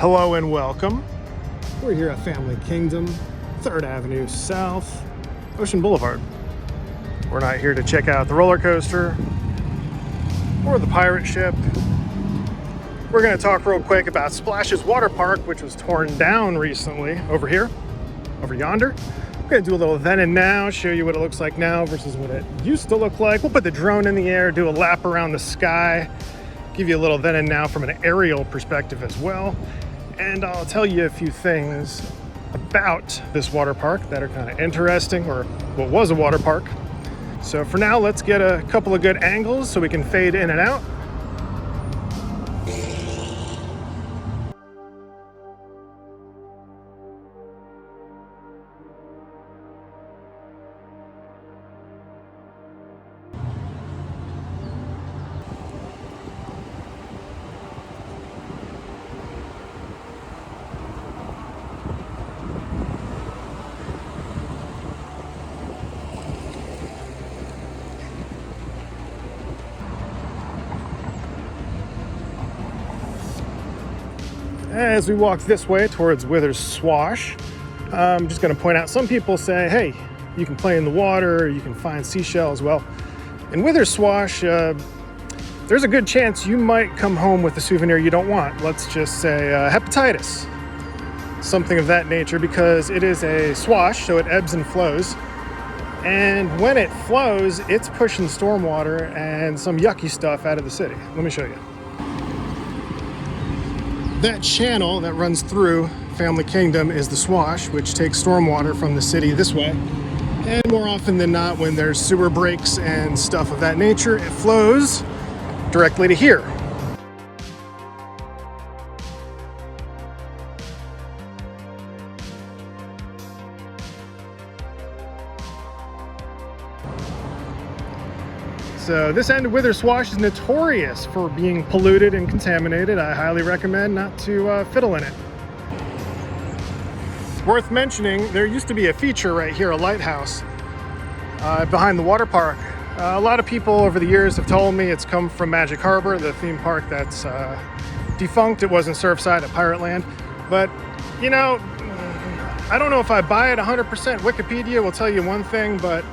Hello and welcome. We're here at Family Kingdom, 3rd Avenue South, Ocean Boulevard. We're not here to check out the roller coaster or the pirate ship. We're going to talk real quick about Splash's Water Park, which was torn down recently over here, over yonder. We're going to do a little then and now, show you what it looks like now versus what it used to look like. We'll put the drone in the air, do a lap around the sky, give you a little then and now from an aerial perspective as well. And I'll tell you a few things about this water park that are kind of interesting, or what was a water park. So for now, let's get a couple of good angles so we can fade in and out. As we walk this way towards Withers Swash, I'm just going to point out, some people say, hey, you can play in the water, you can find seashells. Well, in Withers Swash, there's a good chance you might come home with a souvenir you don't want. Let's just say hepatitis, something of that nature, because it is a swash, so it ebbs and flows. And when it flows, it's pushing stormwater and some yucky stuff out of the city. Let me show you. That channel that runs through Family Kingdom is the Swash, which takes stormwater from the city this way. And more often than not, when there's sewer breaks and stuff of that nature, it flows directly to here. So this end of Withers Swash is notorious for being polluted and contaminated. I highly recommend not to fiddle in it. Worth mentioning, there used to be a feature right here, a lighthouse, behind the water park. A lot of people over the years have told me it's come from Magic Harbor, the theme park that's defunct. It wasn't Surfside at Pirate Land. But, you know, I don't know if I buy it 100%. Wikipedia will tell you one thing, but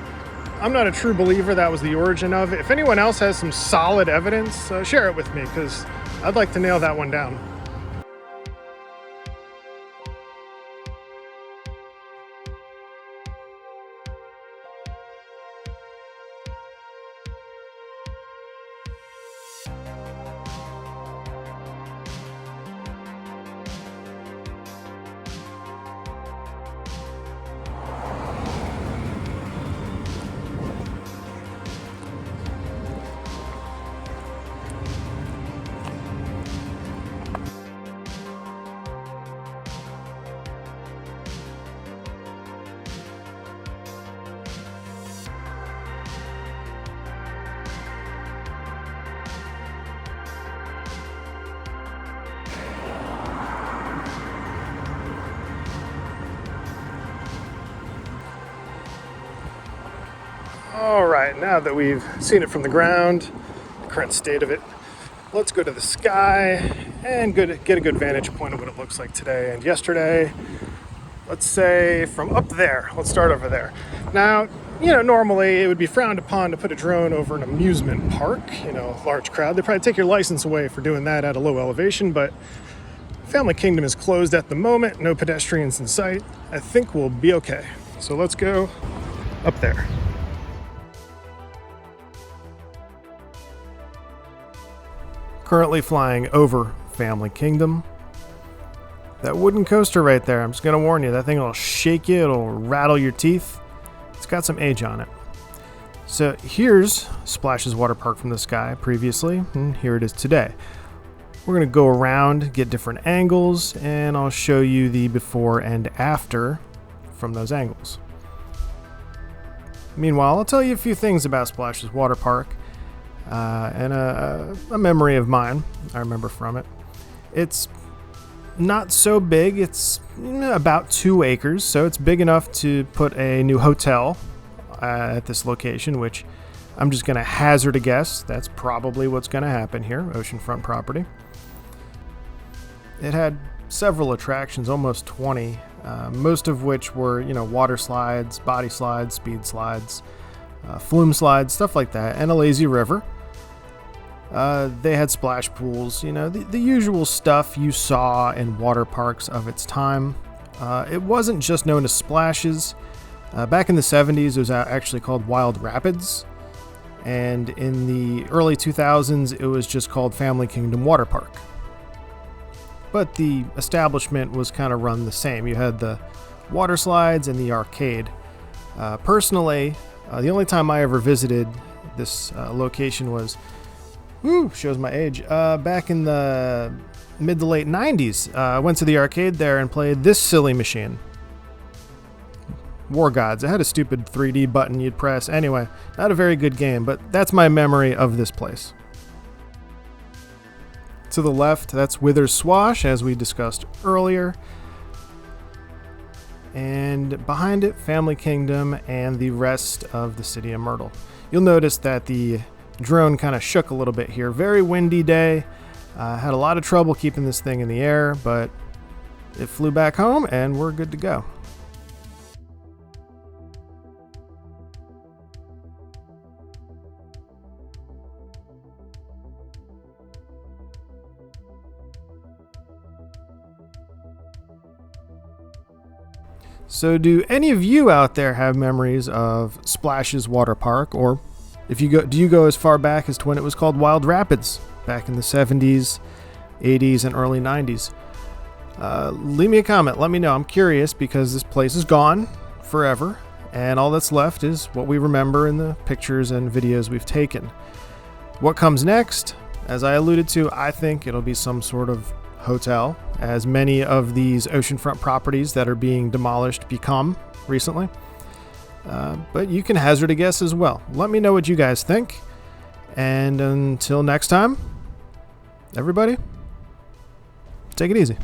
I'm not a true believer that was the origin of it. If anyone else has some solid evidence, share it with me, because I'd like to nail that one down. All right, now that we've seen it from the ground, the current state of it, let's go to the sky and get a good vantage point of what it looks like today and yesterday. Let's say from up there, let's start over there. Now, you know, normally it would be frowned upon to put a drone over an amusement park, you know, large crowd. They'd probably take your license away for doing that at a low elevation, but Family Kingdom is closed at the moment, no pedestrians in sight. I think we'll be okay. So let's go up there. Currently flying over Family Kingdom. That wooden coaster right there, I'm just going to warn you, that thing will shake you, it'll rattle your teeth. It's got some age on it. So here's Splash's Water Park from the sky previously, and here it is today. We're going to go around, get different angles, and I'll show you the before and after from those angles. Meanwhile, I'll tell you a few things about Splash's Water Park. And a memory of mine I remember from it. It's not so big. It's about 2 acres, so it's big enough to put a new hotel at this location, which I'm just going to hazard a guess. That's probably what's going to happen here, oceanfront property. It had several attractions, almost 20, most of which were, water slides, body slides, speed slides, flume slides, stuff like that, and a lazy river. They had splash pools, the usual stuff you saw in water parks of its time. It wasn't just known as splashes. Back in the 70s, it was actually called Wild Rapids. And in the early 2000s, it was just called Family Kingdom Water Park. But the establishment was kind of run the same. You had the water slides and the arcade. Personally, the only time I ever visited this location was, shows my age, back in the mid to late 90s. I went to the arcade there and played this silly machine. War Gods. It had a stupid 3D button you'd press. Anyway, not a very good game, but that's my memory of this place. To the left, that's Wither's Swash, as we discussed earlier. And behind it, Family Kingdom and the rest of the city of Myrtle. You'll notice that the drone kind of shook a little bit here. Very windy day. Had a lot of trouble keeping this thing in the air, but it flew back home and we're good to go. So do any of you out there have memories of Splash's Water Park? Or if you go, do you go as far back as to when it was called Wild Rapids back in the 70s, 80s, and early 90s? Leave me a comment. Let me know. I'm curious because this place is gone forever. And all that's left is what we remember in the pictures and videos we've taken. What comes next? As I alluded to, I think it'll be some sort of hotel, as many of these oceanfront properties that are being demolished become recently. But you can hazard a guess as well. Let me know what you guys think. And until next time, everybody, take it easy.